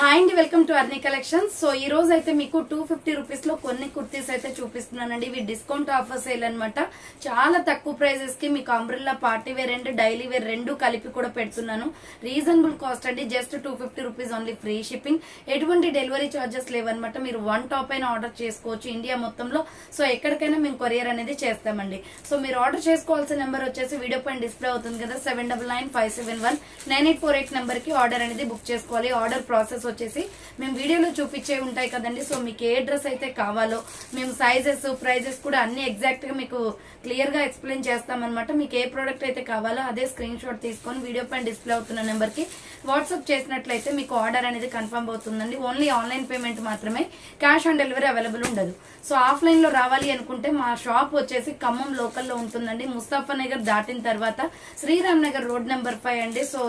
Hi అండి, welcome to Arni collections. So ఈ రోజు అయితే మీకు 250 రూపీస్ లో కొన్ని కుర్తీస్ అయితే చూపిస్తున్నానండి. ఇవి డిస్కౌంట్ ఆఫర్ సేల్ అనమాట. చాలా తక్కువ ప్రైజెస్ కి మీకు umbrella party wear and daily wear రెండు కలిపి కూడా పెడుతున్నాను. రీజనబుల్ కాస్ట్ అండి, just 250 rupees only, free shipping, ఎటువంటి డెలివరీ చార్జెస్ లేవన్నమాట. మీరు వన్ టాప్ అయినా ఆర్డర్ చేసుకోవచ్చు ఇండియా మొత్తంలో. సో ఎక్కడికైనా మేము కొరియర్ అనేది చేస్తామండి. సో మీరు ఆర్డర్ చేసుకోవాల్సిన నెంబర్ వచ్చేసి వీడియో పైన డిస్ప్లే అవుతుంది కదా, 7995719848 నెంబర్ కి ఆర్డర్ అనేది బుక్ చేసుకోవాలి. ఆర్డర్ ప్రాసెస్ వచ్చేసి మేము వీడియోలో చూపించే ఉంటాయి కదండి. సో మీకు ఏ డ్రెస్ అయితే కావాలో మేము సైజెస్ ప్రైజెస్ కూడా అన్ని ఎగ్జాక్ట్ గా మీకు క్లియర్ గా ఎక్స్ప్లెయిన్ చేస్తామన్నమాట. మీకు ఏ ప్రోడక్ట్ అయితే కావాలో అదే స్క్రీన్ షాట్ తీసుకొని వీడియో పైన డిస్ప్లే అవుతున్న నెంబర్ కి వాట్సాప్ చేసినట్లయితే మీకు ఆర్డర్ అనేది కన్ఫర్మ్ అవుతుందండి. ఓన్లీ ఆన్లైన్ పేమెంట్ మాత్రమే, క్యాష్ ఆన్ డెలివరీ అవైలబుల్ ఉండదు. సో ఆఫ్లైన్ లో రావాలి అనుకుంటే మా షాప్ వచ్చేసి ఖమ్మం లోకల్ లో ఉంటుందండి. ముస్తాఫా నగర్ దాటిన తర్వాత శ్రీరామ్ నగర్ రోడ్ నెంబర్ 5 అండి. సో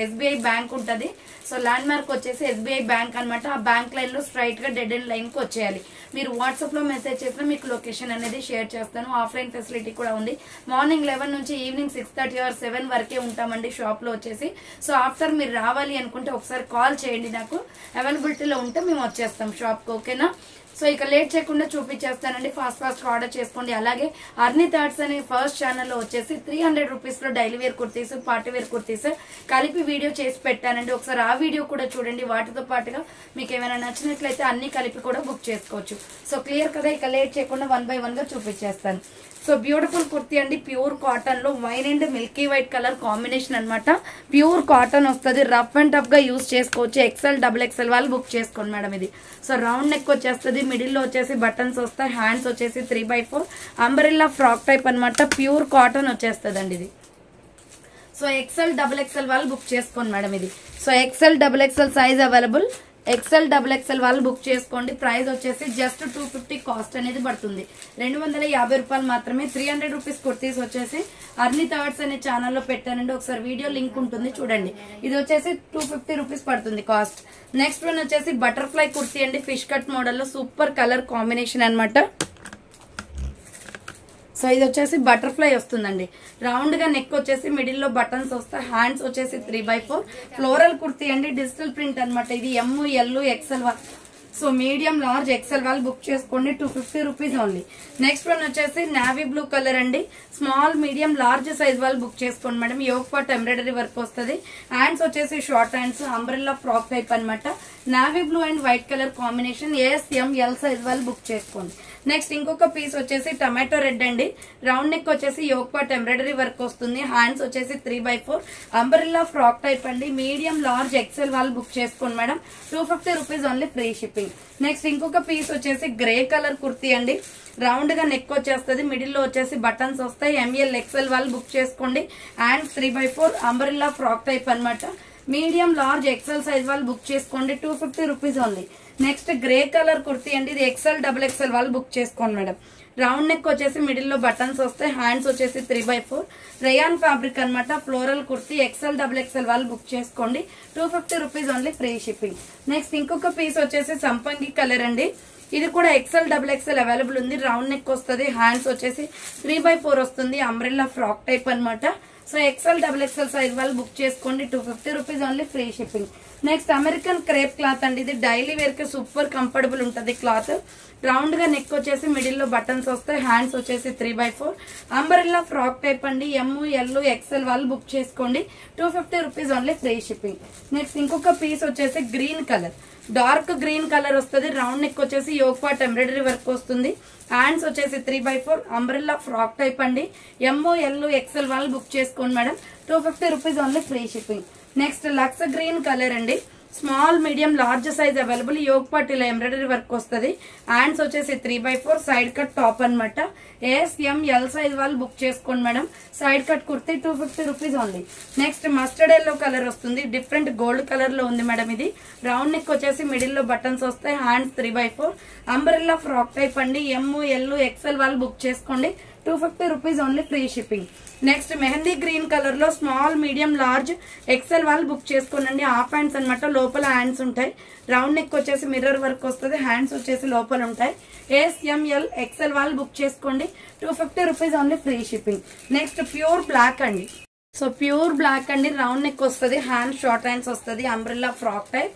ఎస్బీఐ బ్యాంక్ ఉంటది. సో ల్యాండ్ మార్క్ వచ్చేసి ఎస్బీఐ బ్యాంక్ అనమాట. ఆ బ్యాంక్ లైన్ లో స్ట్రైట్ గా డెడ్ ఎండ్ లైన్ కి వచ్చేయాలి. మీరు వాట్సాప్ లో మెసేజ్ చేసినా మీకు లొకేషన్ అనేది షేర్ చేస్తాను. ఆఫ్లైన్ ఫెసిలిటీ కూడా ఉంది. మార్నింగ్ 11 నుంచి ఈవినింగ్ 6:30 or 7 వరకే ఉంటామండి షాప్ లో వచ్చేసి. సో ఆఫ్టర్ మీరు రావాలి అనుకుంటే ఒకసారి కాల్ చేయండి, నాకు అవైలబిలిటీలో ఉంటే మేము వచ్చేస్తాం షాప్ కి, ఓకేనా. సో ఇక లేట్ చేయకుండా చూపించేస్తానండి. ఫాస్ట్ ఆర్డర్ చేసుకోండి. అలాగే అర్నీ థాట్స్ అనే ఫస్ట్ ఛానల్లో వచ్చేసి 300 రూపీస్ లో daily wear kurtis, party wear kurtis కలిపి వీడియో చేసి పెట్టానండి. ఒకసారి ఆ వీడియో కూడా చూడండి. వాటితో పాటుగా మీకు ఏమైనా నచ్చినట్లయితే అన్ని కలిపి కూడా బుక్ చేసుకోవచ్చు. సో క్లియర్ కదా, ఇక లేట్ చేయకుండా 1 by 1 గా చూపించేస్తాను. సో బ్యూటిఫుల్ కుర్తీ అండి, ప్యూర్ కాటన్ లో wine and Milky white colour combination అనమాట. ప్యూర్ కాటన్ వస్తుంది. రఫ్ అండ్ టఫ్ గా యూజ్ చేసుకోవచ్చు. XL, XXL వాళ్ళు బుక్ చేసుకోండి మేడం. ఇది సో రౌండ్ నెక్ వచ్చేస్తుంది. మిడిల్ లో వచ్చేసి బటన్స్ వస్తాయి. హ్యాండ్స్ వచ్చేసి 3/4 అంబ్రెల్లా ఫ్రాక్ టైప్ అనమాట. ప్యూర్ కాటన్ వచ్చేస్తుంది అండి ఇది. సో XL, XXL వాళ్ళు బుక్ చేసుకోండి మేడం. ఇది so XL, XXL size available. XL, XXL వాళ్ళు బుక్ చేసుకోండి. ప్రైస్ వచ్చేసి జస్ట్ 250 కాస్ట్ అనేది పడుతుంది. 250 రూపాయలు మాత్రమే. 300 రూపీస్ కుర్తీస్ వచ్చేసి అర్నీ థాట్స్ అనే ఛానల్లో పెట్టానండి. ఒకసారి వీడియో లింక్ ఉంటుంది చూడండి. ఇది వచ్చేసి 250 రూపీస్ పడుతుంది కాస్ట్. నెక్స్ట్ వన్ వచ్చేసి బటర్ఫ్లై కుర్తీ అండి, ఫిష్ కట్ మోడల్లో సూపర్ కలర్ కాంబినేషన్ అనమాట. సో ఇది వచ్చేసి బటర్ఫ్లై వస్తుందండి. రౌండ్ గా నెక్ వచ్చేసి మిడిల్ లో బటన్స్ వస్తాయి. హ్యాండ్స్ వచ్చేసి 3/4 ఫ్లోరల్ కుర్తీ అండి, డిజిటల్ ప్రింట్ అనమాట. ఇది ML, XL. So medium, large, XL వాళ్ళు బుక్ చేసుకోండి. 250 రూపీస్ ఓన్లీ. నెక్స్ట్ వన్ వచ్చేసి నావీ బ్లూ కలర్ అండి. స్మాల్, మీడియం, లార్జ్ సైజ్ వాళ్ళు బుక్ చేసుకోండి madam. Yoke part embroidery work వస్తుంది. హ్యాండ్స్ వచ్చేసి short hands, umbrella frock type అనమాట. Navy blue and white colour combination. SML size వాళ్ళు book చేసుకోండి. Next ఇంకొక పీస్ వచ్చేసి టమాటో రెడ్ అండి. రౌండ్ నెక్ వచ్చేసి యోగ్ పార్ట్ ఎంబ్రాయిడరీ వర్క్ వస్తుంది. హ్యాండ్స్ వచ్చేసి 3/4 అంబ్రెల్లా ఫ్రాక్ టైప్ అండి. మీడియం, లార్జ్, XL వాళ్ళు బుక్ చేసుకోండి madam. 250 rupees only, free shipping. Next ఇంకొక పీస్ వచ్చేసి గ్రే కలర్ కుర్తీ అండి. రౌండ్ గా నెక్ వచ్చేస్తుంది. మిడిల్ లో వచ్చేసి బటన్స్ వస్తాయి. ML, XL వాళ్ళు బుక్ చేసుకోండి. హ్యాండ్స్ 3/4 అంబ్రెల్లా ఫ్రాక్ టైప్ అనమాట. మీడియం, లార్జ్, XL సైజ్ వాళ్ళు బుక్ చేసుకోండి. 250 rupees only. Next grey colour kurti అండి. ఇది XL, XXL వాళ్ళు బుక్ చేసుకోండి మేడం. రౌండ్ నెక్ వచ్చేసి మిడిల్ లో బటన్స్ వస్తాయి. హ్యాండ్స్ వచ్చేసి 3/4 రేయాన్ ఫ్యాబ్రిక్ అనమాట. ఫ్లోరల్ కుర్తీ. XL, XXL వాళ్ళు బుక్ చేసుకోండి. 250 rupees only, free shipping. Next ఇంకొక పీస్ వచ్చేసి సంపంగి కలర్ అండి. ఇది కూడా XL, XXL అవైలబుల్ ఉంది. రౌండ్ నెక్ వస్తుంది. హ్యాండ్స్ వచ్చేసి 3/4 వస్తుంది. అంబ్రెల్లా ఫ్రాక్ టైప్ అనమాట. సో XL, XXL సైజ్ వాళ్ళు బుక్ చేసుకోండి. 250 rupees only, free shipping. Next American crepe cloth అండి. ఇది డైలీ వేర్ కి సూపర్ కంఫర్టబుల్ ఉంటుంది క్లాత్. రౌండ్ గా నెక్ వచ్చేసి మిడిల్ లో బటన్స్ వస్తాయి. హ్యాండ్స్ వచ్చేసి 3/4 అంబ్రెల్లా ఫ్రాక్ టైప్ అండి. ML, XL వాళ్ళు బుక్ చేసుకోండి. 250 rupees only, free shipping. Next ఇంకొక పీస్ వచ్చేసి green colour, dark green colour వస్తుంది. రౌండ్ నెక్ వచ్చేసి యోగ్ పార్ట్ ఎంబ్రాయిడరీ వర్క్ వస్తుంది. హ్యాండ్స్ వచ్చేసి 3/4 అంబ్రెల్లా ఫ్రాక్ టైప్ అండి. ML, XL వాళ్ళు బుక్ చేసుకోండి madam. 250 rupees only, free shipping. Next lux green colour అండి. Small, medium, large size available. Yoke part ఇలా embroidery work వస్తుంది. Hands వచ్చేసి 3/4 సైడ్ కట్ టాప్ అనమాట. SML సైజ్ వాళ్ళు బుక్ చేసుకోండి madam. Side cut kurti 250 rupees only. Next mustard yellow colour వస్తుంది. Different gold colour లో ఉంది మేడం. ఇది రౌండ్ నెక్ వచ్చేసి మిడిల్ లో బటన్స్ వస్తాయి. హ్యాండ్స్ 3/4 అంబ్రెల్లా ఫ్రాక్ టైప్ అండి. ML, XL వాళ్ళు బుక్ చేసుకోండి. 250 rupees only, free shipping. Next mehndi green colour లో స్మాల్, మీడియం, లార్జ్, XL వాళ్ళు బుక్ చేసుకోండి. హాఫ్ హ్యాండ్స్ అనమాట. లోపల హ్యాండ్స్ ఉంటాయి. రౌండ్ నెక్ వచ్చేసి మిర్రర్ వర్క్ వస్తుంది. హ్యాండ్స్ వచ్చేసి లోపల ఉంటాయి. SML, XL వాళ్ళు బుక్ చేసుకోండి. 250 rupees only, free shipping. Next pure black అండి. సో ప్యూర్ బ్లాక్ అండి, రౌండ్ నెక్ వస్తుంది, హ్యాండ్ షార్ట్ హ్యాండ్స్ వస్తుంది, umbrella frock type.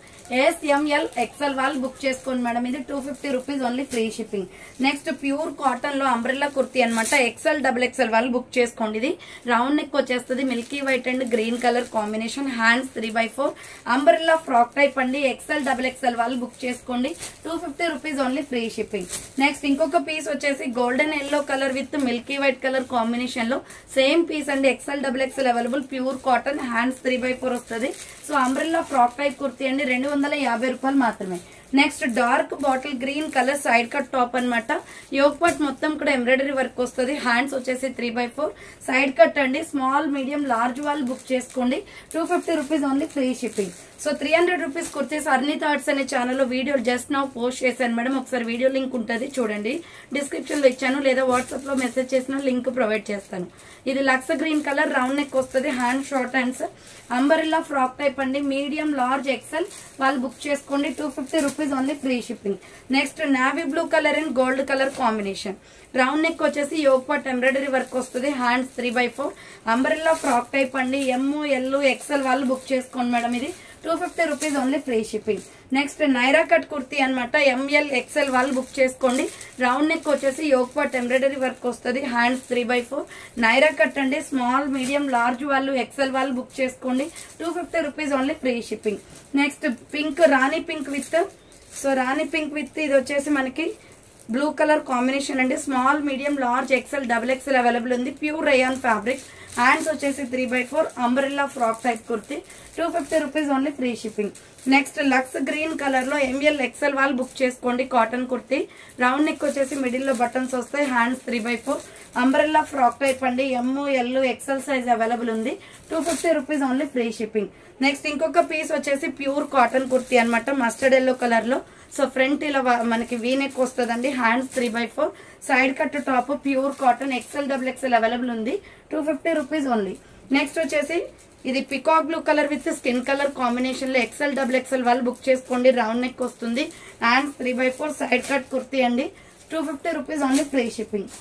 SML XL వాళ్ళు బుక్ చేసుకోండి మేడం. ఇది 250 rupees only, free shipping. Next pure cotton లో అంబ్రెల్లా కుర్తీ అనమాట. XL XXL వాళ్ళు బుక్ చేసుకోండి. ఇది రౌండ్ నెక్ వచ్చేస్తుంది, Milky white and green colour combination, hands 3/4, umbrella frock type అండి. XL XXL వాళ్ళు బుక్ చేసుకోండి. 250 rupees only, free shipping. Next ఇంకొక పీస్ వచ్చేసి golden yellow colour with milky white colour combination లో సేమ్ పీస్ అండి. XL XXL available, pure cotton, hands 3/4 వస్తుంది. So umbrella frock type kurti అండి, 250 రూపాయలు మాత్రమే. Next dark bottle green colour side cut top అనమాట. Yoke part మొత్తం కూడా ఎంబ్రాయిడరీ వర్క్ వస్తుంది, హ్యాండ్స్ వచ్చేసి 3/4, సైడ్ కట్ అండి. స్మాల్ మీడియం లార్జ్ వాళ్ళు బుక్ చేసుకోండి. 250 rupees only, free shipping. So 300 rupees kurtis Arnitha arts అనే ఛానల్లో వీడియో జస్ట్ నౌ పోస్ట్ చేశాను మేడం. ఒకసారి వీడియో లింక్ ఉంటుంది చూడండి, డిస్క్రిప్షన్ లో ఇచ్చాను, లేదా వాట్సాప్ లో మెసేజ్ చేసిన లింక్ ప్రొవైడ్ చేస్తాను. ఇది లక్స్ గ్రీన్ కలర్, రౌండ్ నెక్ వస్తుంది, hand short hands, umbrella frock type అండి. మీడియం లార్జ్ ఎక్సెల్ వాళ్ళు బుక్ చేసుకోండి. 250 rupees only, free shipping. Next navy blue colour and gold colour combination, round neck వచ్చేసి yoke part embroidery work వస్తుంది, hands 3/4, umbrella frock type అండి. ML XL వాళ్ళు book చేసుకోండి madam. ఇది 250 rupees only, free shipping. Next Naira cut kurti అనమాట. ML XL వాళ్ళు book చేసుకోండి. Round neck వచ్చేసి యోక్ పార్ట్ ఎంబ్రాయిడరీ వర్క్ వస్తుంది, హ్యాండ్స్ 3/4, నైరా కట్ అండి. స్మాల్ మీడియం లార్జ్ వాళ్ళు XL వాళ్ళు బుక్ చేసుకోండి. 250 rupees only, free shipping. Next pink, rani pink with, so rani pink with ఇది వచ్చేసి మనకి బ్లూ కలర్ కాంబినేషన్ అండి. Small medium large XL XXL available ఉంది, ప్యూర్ రేయాన్ ఫ్యాబ్రిక్, హ్యాండ్స్ వచ్చేసి 3/4, umbrella frock type kurti. 250 rupees only, free shipping. Next lux green colour లో ML XL వాళ్ళు book చేసుకోండి. Cotton kurti, round neck వచ్చేసి మిడిల్ లో buttons వస్తాయి, hands 3/4, umbrella frock type అండి. ML XL size available ఉంది. 250 rupees only, free shipping. Next ఇంకొక piece వచ్చేసి ప్యూర్ కాటన్ కుర్తీ అనమాట, మస్టర్డ్ ఎల్లో కలర్ లో. సో ఫ్రంట్ ఇలా మనకి వీ నెక్ వస్తుందండి, hands 3/4, side cut top, pure cotton, XL XXL available ఉంది. 250 రూపీస్ ఓన్లీ. నెక్స్ట్ వచ్చేసి ఇది peacock blue colour with skin colour combination లో XL XXL వాళ్ళు బుక్ చేసుకోండి. రౌండ్ నెక్ వస్తుంది, హ్యాండ్స్ 3/4, సైడ్ కట్ కుర్తీ అండి. 250 rupees only, free shipping.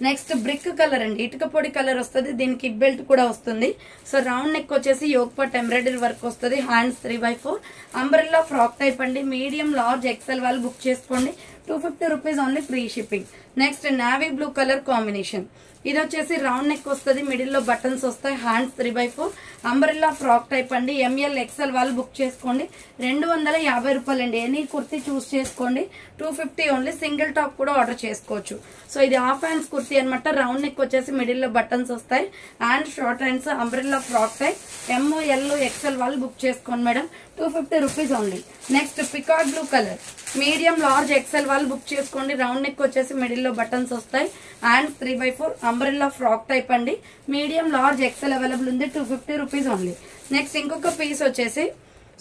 Next brick colour అండి, ఇటుక పొడి కలర్ వస్తుంది, దీనికి బెల్ట్ కూడా వస్తుంది. సో రౌండ్ నెక్ వచ్చేసి యోక్ పార్ట్ ఎంబ్రాయిడరీ వర్క్ వస్తుంది, హ్యాండ్స్ 3/4, అంబ్రెల్లా ఫ్రాక్ టైప్ అండి. మీడియం లార్జ్ XL వాళ్ళు బుక్ చేసుకోండి. 250 rupees only, free shipping. Next navy blue colour combination, ఇది వచ్చేసి రౌండ్ నెక్ వస్తుంది, మిడిల్ లో బటన్స్ వస్తాయి, హ్యాండ్స్ 3/4, అంబ్రెల్లా ఫ్రాక్ టైప్ అండి. ML XL వాళ్ళు బుక్ చేసుకోండి. 250 రూపాయలు అండి. ఎనీ కుర్తీ చూస్ చేసుకోండి. 250 ఓన్లీ. సింగిల్ టాప్ కూడా ఆర్డర్ చేసుకోవచ్చు. సో ఇది హాఫ్ హ్యాండ్స్ కుర్తీ అనమాట. రౌండ్ నెక్ వచ్చేసి మిడిల్ లో బటన్స్ వస్తాయి, hand short hands, umbrella frock type. ML XL వాళ్ళు బుక్ చేసుకోండి madam. 250 rupees only. Next peacock blue colour, medium large XL వాళ్ళు బుక్ చేసుకోండి. రౌండ్ నెక్ వచ్చేసి మిడిల్ లో బటన్స్ వస్తాయి, హ్యాండ్స్ 3/4, అంబ్రెల్లా ఫ్రాక్ టైప్ అండి. మీడియం లార్జ్ XL అవైలబుల్ ఉంది. 250 rupees only. Next ఇంకొక పీస్ వచ్చేసి,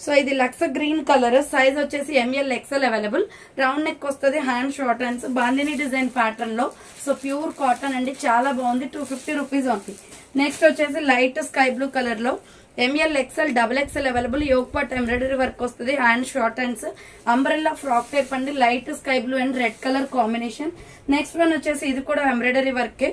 సో ఇది లక్స్ గ్రీన్ కలర్, సైజ్ వచ్చేసి ML XL available, round neck వస్తుంది, hand short hands, bandhani design pattern లో. సో ప్యూర్ కాటన్ అండి, చాలా బాగుంది. 250 రూపీస్ ఓన్లీ. నెక్స్ట్ వచ్చేసి లైట్ స్కై బ్లూ కలర్ లో ML XL XXL available, yoke part embroidery work వస్తుంది, hand short hands, umbrella frock type అండి. Light sky blue and red colour combination. Next one వచ్చేసి ఇది కూడా ఎంబ్రాయిడరీ వర్కే,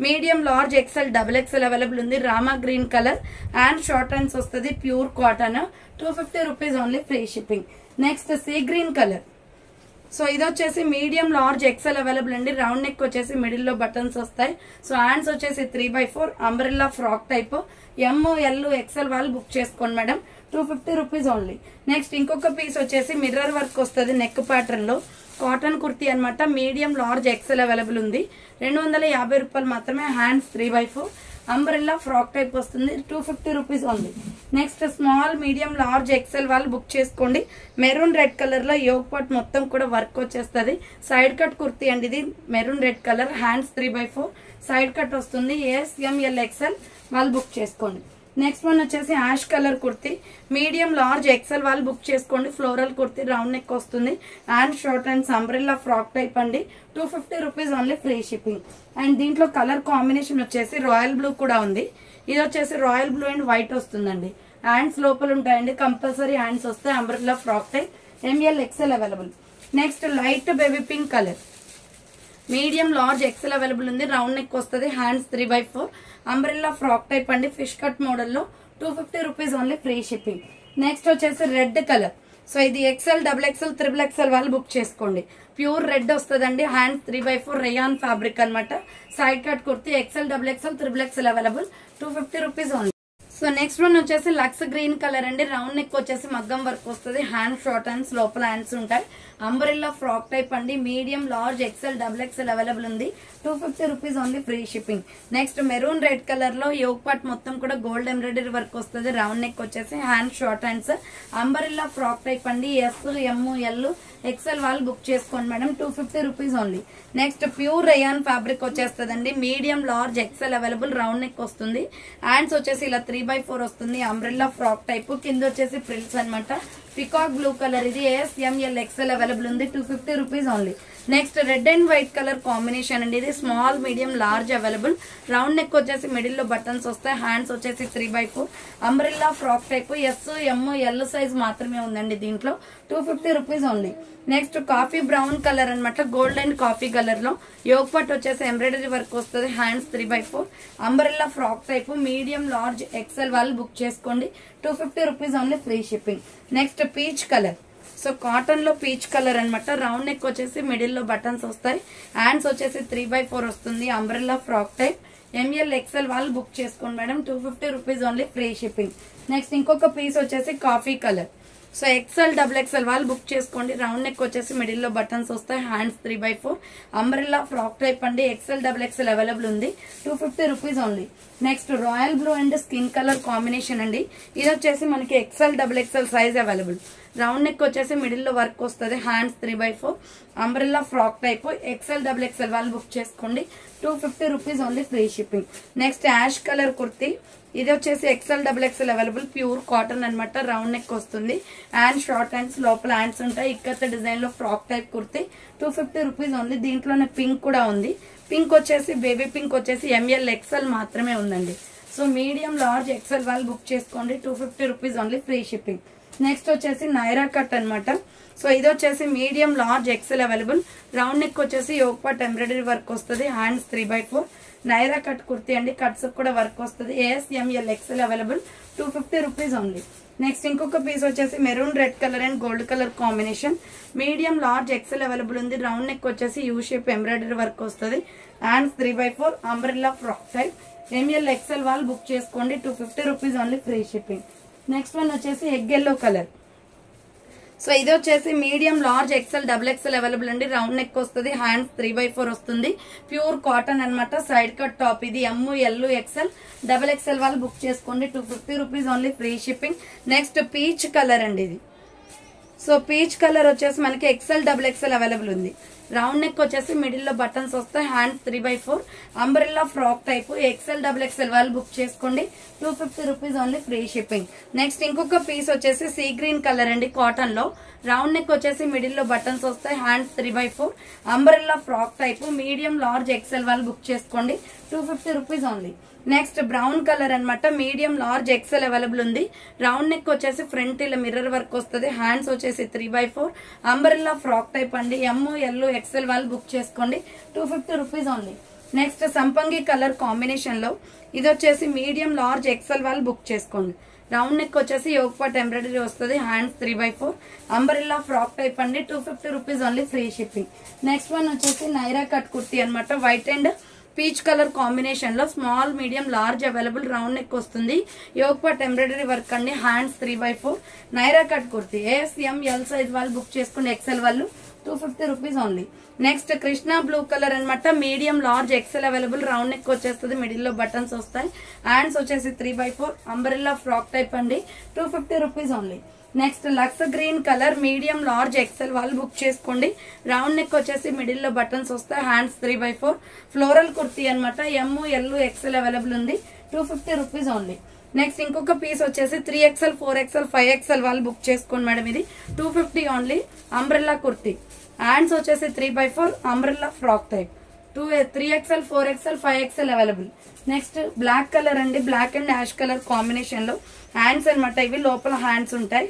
medium large XL XXL available ఉంది, Rama green colour, hand short hands వస్తుంది, pure cotton. 250 rupees only, free shipping. Next sea green colour, so ఇది వచ్చేసి medium large XL available అండి. Round neck వచ్చేసి మిడిల్ లో బటన్స్ వస్తాయి. సో హ్యాండ్స్ వచ్చేసి 3/4, umbrella frock type. ML XL వాళ్ళు book చేసుకోండి మేడం. 250 rupees only. నెక్స్ట్ ఇంకొక పీస్ వచ్చేసి మిర్రర్ వర్క్ వస్తుంది, నెక్ ప్యాటర్న్ లో, కాటన్ కుర్తీ అనమాట. మీడియం లార్జ్ XL అవైలబుల్ ఉంది. 250 రూపాయలు మాత్రమే. హ్యాండ్స్ 3/4, అంబ్రెల్లా ఫ్రాక్ టైప్ వస్తుంది. 250 rupees only. Next small medium large XL వాళ్ళు బుక్ చేసుకోండి. మెరూన్ రెడ్ కలర్ లో యోక్ పార్ట్ మొత్తం కూడా వర్క్ వచ్చేస్తుంది. సైడ్ కట్ కుర్తీ అండి, ఇది maroon red colour, hands 3/4, side cut వస్తుంది. SML XL వాళ్ళు బుక్ చేసుకోండి. నెక్స్ట్ వన్ వచ్చేసి ash colour kurti, medium large XL వాళ్ళు బుక్ చేసుకోండి. ఫ్లోరల్ కుర్తీ, రౌండ్ నెక్ వస్తుంది, hand short and umbrella frock type అండి. 250 rupees only, free shipping. And దీంట్లో colour combination వచ్చేసి రాయల్ బ్లూ కూడా ఉంది. ఇది వచ్చేసి రాయల్ బ్లూ అండ్ వైట్ వస్తుందండి. హ్యాండ్స్ లోపల ఉంటాయండి, కంపల్సరీ హ్యాండ్స్ వస్తాయి. Umbrella frock type, ML XL available. Next light baby pink colour, medium large XL available ఉంది. రౌండ్ నెక్ వస్తుంది, హ్యాండ్స్ 3/4 అంబ్రెల్లా ఫ్రాక్ టైప్ అండి. ఫిష్ కట్ మోడల్లో 250 rupees only, free shipping. Next వచ్చేసి red colour. So ఇది XL, XXL, XXL వాళ్ళు book చేసుకోండి. Pure red వస్తుందండి. Hands 3/4 rayon fabric అనమాట. Side cut kurti XL, XXL, XXL available, 250 rupees only. So next one వచ్చేసి Lux green colour అండి. Round neck వచ్చేసి మగ్గం వర్క్ వస్తుంది. హ్యాండ్ షార్ట్ హ్యాండ్స్, లోపల హ్యాండ్స్ ఉంటాయి. అంబ్రెల్లా ఫ్రాక్ టైప్ అండి. Medium large XL, XXL available ఉంది, 250 rupees only, free shipping. Next maroon red colour లో యోగ్ పార్ట్ మొత్తం కూడా గోల్డ్ ఎంబ్రాయిడరీ వర్క్ వస్తుంది. రౌండ్ నెక్ వచ్చేసి hand short hands. Umbrella frock type అండి. S, M, L, XL వాళ్ళు book చేసుకోండి madam, 250 rupees only. Next pure rayon fabric వచ్చేస్తుందండి. Medium large XL available, round neck వస్తుంది. Hands వచ్చేసి ఇలా 3/4 వస్తుంది. అంబ్రెల్లా ఫ్రాక్ టైప్, కింద వచ్చేసి ప్రిల్స్ అనమాట. పికాక్ బ్లూ కలర్ ఇది. S, M, L, XL available ఉంది, 250 rupees only. Next red and white colour combination అండి. ఇది small, medium, large available. Round neck వచ్చేసి మిడిల్ లో బటన్స్ వస్తాయి. హ్యాండ్స్ వచ్చేసి 3/4 umbrella frock type. S, M, L size మాత్రమే ఉందండి దీంట్లో, 250 rupees only. Next coffee brown colour అనమాట. గోల్డ్ అండ్ కాఫీ కలర్ లో యోగ్ పట్ వచ్చేసి ఎంబ్రాయిడరీ వర్క్ వస్తుంది. Hands 3/4 umbrella frock type. Medium large XL వాళ్ళు బుక్ చేసుకోండి, 250 rupees only, free shipping. Next peach colour. So cotton లో పీచ్ కలర్ అనమాట. Round neck వచ్చేసి మిడిల్ లో బటన్స్ వస్తాయి. హ్యాండ్స్ వచ్చేసి 3/4 వస్తుంది. Umbrella frock type. ML, XL వాళ్ళు బుక్ చేసుకోండి madam, 250 rupees only, free shipping. Next ఇంకొక పీస్ వచ్చేసి coffee colour. So XL, XXL వాళ్ళు బుక్ చేసుకోండి. రౌండ్ నెక్ వచ్చేసి మిడిల్ లో బటన్స్ వస్తాయి. హ్యాండ్స్ 3/4 అంబ్రెల్లా ఫ్రాక్ టైప్ అండి. XL, XXL అవైలబుల్ ఉంది, 250 rupees only. Next royal blue and skin colour combination అండి. ఇది వచ్చేసి మనకి XL, XXL size available. Round neck వచ్చేసి మిడిల్ లో వర్క్ వస్తుంది. Hands 3/4 umbrella frock type. XL, XXL వాళ్ళు బుక్ చేసుకోండి, 250 rupees only, free shipping. Next ash colour kurti. ఇది వచ్చేసి XL, XXL available. Pure cotton అనమాట. రౌండ్ నెక్ వస్తుంది. హ్యాండ్ షార్ట్ హ్యాండ్స్, లోపల హ్యాండ్స్ ఉంటాయి. ఇక్కత డిజైన్ లో frock type kurti, 250 rupees only. దీంట్లోనే పింక్ కూడా ఉంది. పింక్ వచ్చేసి బేబీ పింక్ వచ్చేసి ML, XL మాత్రమే ఉందండి. సో మీడియం లార్జ్ XL వాళ్ళు బుక్ చేసుకోండి, 250 rupees only, free shipping. Next వచ్చేసి నైరా కట్ అనమాట. సో ఇది వచ్చేసి medium large XL available. Round neck వచ్చేసి యోగ్ పార్ట్ ఎంబ్రాయిడరీ వర్క్ వస్తుంది. హ్యాండ్స్ 3/4 నైరా కట్ కుర్తి అండి. కట్స్ కూడా వర్క్ వస్తుంది. S, M, L, XL available, 250 rupees only. Next ఇంకొక పీస్ వచ్చేసి maroon red colour and gold colour combination. Medium large XL available ఉంది. Round neck వచ్చేసి U shape embroidery work వస్తుంది. Hands 3/4 umbrella frock type. ML, XL వాళ్ళు book చేసుకోండి, 250 rupees only, free shipping. Next one వచ్చేసి egg yellow colour. So ఇది వచ్చేసి medium large XL, XXL available అండి. Round neck వస్తుంది. హ్యాండ్స్ 3/4 వస్తుంది. ప్యూర్ కాటన్ అనమాట. Side cut top. ఇది M, L, XL, XXL వాళ్ళు బుక్ చేసుకోండి, 250 rupees only, free shipping. Next peach colour అండి ఇది. సో పీచ్ కలర్ వచ్చేసి మనకి XL, XXL అవైలబుల్ ఉంది. రౌండ్ నెక్ వచ్చేసి మిడిల్ లో బటన్స్ వస్తాయి. Hands 3/4 umbrella frock type. XL, XXL వాళ్ళు బుక్ చేసుకోండి, 250 rupees only, free shipping. Next ఇంకొక పీస్ వచ్చేసి సీ గ్రీన్ కలర్ అండి. కాటన్ లో రౌండ్ నెక్ వచ్చేసి మిడిల్ లో బటన్స్ వస్తాయి. Hands 3/4 umbrella frock type. Medium large XL వాళ్ళు బుక్ చేసుకోండి, 250 rupees only. Next brown colour అనమాట. మీడియం లార్జ్ XL అవైలబుల్ ఉంది. రౌండ్ నెక్ వచ్చేసి ఫ్రంట్ ఇలా మిర్రర్ వర్క్ వస్తుంది. హ్యాండ్స్ వచ్చేసి 3/4 అంబ్రెల్లా ఫ్రాక్ టైప్ అండి. M, L, XL వాళ్ళు బుక్ చేసుకోండి, 250 రూపీస్ ఓన్లీ. నెక్స్ట్ సంపంగి కలర్ కాంబినేషన్ లో ఇది వచ్చేసి మీడియం లార్జ్ XL వాళ్ళు బుక్ చేసుకోండి. రౌండ్ నెక్ వచ్చేసి యోగ్ పార్ట్ ఎంబ్రాయిడరీ వస్తుంది. హ్యాండ్స్ 3/4 అంబ్రెల్లా ఫ్రాక్ టైప్ అండి, 250 rupees only, free shipping. Next one వచ్చేసి నైరా కట్ కుర్తి అనమాట. White and peach colour combination లో small, medium, large available. Round neck వస్తుంది. Yoke part embroidery work అండి. Hands 3/4 Naira cut kurti. S, M, L size వాళ్ళు book చేసుకోండి. XL వాళ్ళు 250 rupees only. Next Krishna blue colour అనమాట. Medium large XL available. Round neck వచ్చేస్తుంది. Middle లో buttons వస్తాయి. Hands వచ్చేసి 3/4 అంబ్రెల్లా ఫ్రాక్ టైప్ అండి, 250 rupees only. Next lux green colour. Medium large XL వాళ్ళు బుక్ చేసుకోండి. రౌండ్ నెక్ వచ్చేసి మిడిల్ లో బటన్స్ వస్తాయి. హ్యాండ్స్ 3/4 ఫ్లోరల్ కుర్తీ అనమాట. M, L, XL అవైలబుల్ ఉంది, 250 రూపీస్ ఓన్లీ. నెక్స్ట్ ఇంకొక పీస్ వచ్చేసి 3XL, 4XL, 5XL వాళ్ళు బుక్ చేసుకోండి మేడం. ఇది 250 ఓన్లీ. అంబ్రెల్లా కుర్తీ. హ్యాండ్స్ వచ్చేసి 3/4 umbrella frock type. 3XL, 4XL, 5XL available. Next black colour అండి. Black and ash colour combination లో hands అనమాట. ఇవి లోపల హ్యాండ్స్ ఉంటాయి.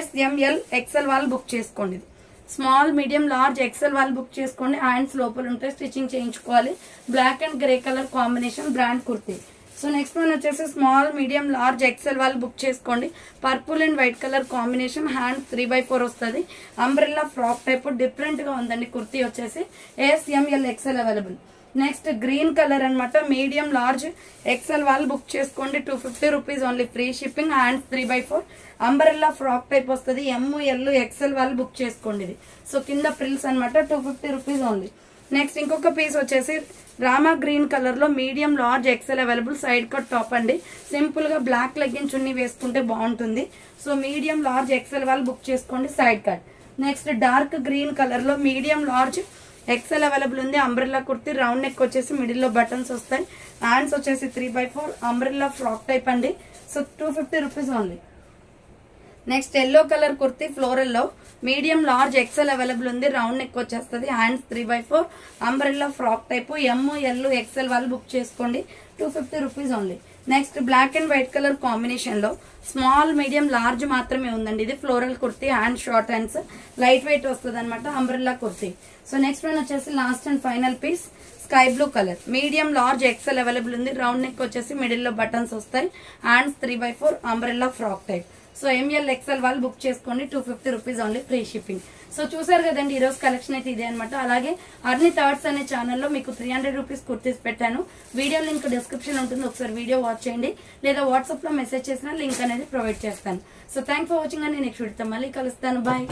S, M, L, XL వాళ్ళు బుక్ చేసుకోండి. స్మాల్ మీడియం లార్జ్ ఎక్సెల్ వాళ్ళు బుక్ చేసుకోండి. హ్యాండ్స్ లోపల ఉంటే స్టిచ్చింగ్ చేయించుకోవాలి. Black and grey colour combination brand kurti. So next one వచ్చేసి స్మాల్ మీడియం లార్జ్ ఎక్సెల్ వాళ్ళు బుక్ చేసుకోండి. Purple and white colour combination, hand 3/4 వస్తుంది. అంబ్రెల్లా ఫ్రాక్ టైప్ డిఫరెంట్ గా ఉందండి. కుర్తీ వచ్చేసి SML XL available. Next green colour అనమాట, medium large XL వాళ్ళు book చేసుకోండి. 250 rupees only, free shipping. Hands 3/4 umbrella frock type వస్తుంది. ML XL వాళ్ళు బుక్ చేసుకోండి. ఇది సో కింద ప్రిల్స్ అనమాట, 250 రూపీస్ ఓన్లీ. నెక్స్ట్ ఇంకొక పీస్ వచ్చేసి రామా గ్రీన్ కలర్ లో medium large XL available. Side cut top అండి, సింపుల్ గా బ్లాక్ లెగ్గిన్ చున్నీ వేసుకుంటే బాగుంటుంది. సో మీడియం లార్జ్ ఎక్సెల్ వాళ్ళు బుక్ చేసుకోండి, side cut. Next dark green colour లో మీడియం లార్జ్ ఎక్సెల్ అవైలబుల్ ఉంది. అంబ్రెల్లా కుర్తీ, రౌండ్ నెక్ వచ్చేసి మిడిల్ లో బటన్స్ వస్తాయి. హ్యాండ్స్ వచ్చేసి 3/4 అంబ్రెల్లా ఫ్రాక్ టైప్ అండి. So 250 rupees only. Next yellow colour kurti floral లో మీడియం లార్జ్ ఎక్సెల్ అవైలబుల్ ఉంది. రౌండ్ నెక్ వచ్చేస్తుంది. Hands 3/4 umbrella frock type. ML XL వాళ్ళు బుక్ చేసుకోండి, 250 rupees only. Next black and white colour combination లో small medium large మాత్రమే ఉందండి. ఇది floral kurti, hand short hands, light weight వస్తుంది అనమాట. Umbrella kurti. So next one వచ్చేసి last and final piece sky blue colour, medium large XL available ఉంది. Round neck వచ్చేసి middle లో బటన్స్ వస్తాయి. Hands 3/4 umbrella frock type. So ML XL వాళ్ళు book చేసుకోండి, 250 rupees only, free shipping. So చూసారు కదండి, ఈ రోజు కలెక్షన్ అయితే ఇదే అనమాట. అలాగే అర్ని థాట్స్ అనే ఛానల్లో మీకు 300 రూపీస్ కుర్తీస్ పెట్టాను. వీడియో లింక్ డిస్క్రిప్షన్ ఉంటుంది, ఒకసారి వీడియో వాచ్ చేయండి. లేదా వాట్సాప్ లో మెసేజ్ చేసిన లింక్ అనేది ప్రొవైడ్ చేస్తాను. సో థ్యాంక్ ఫర్ వాచింగ్ అండి. నెక్స్ట్ వీడియోతో మళ్ళీ కలుస్తాను. బాయ్.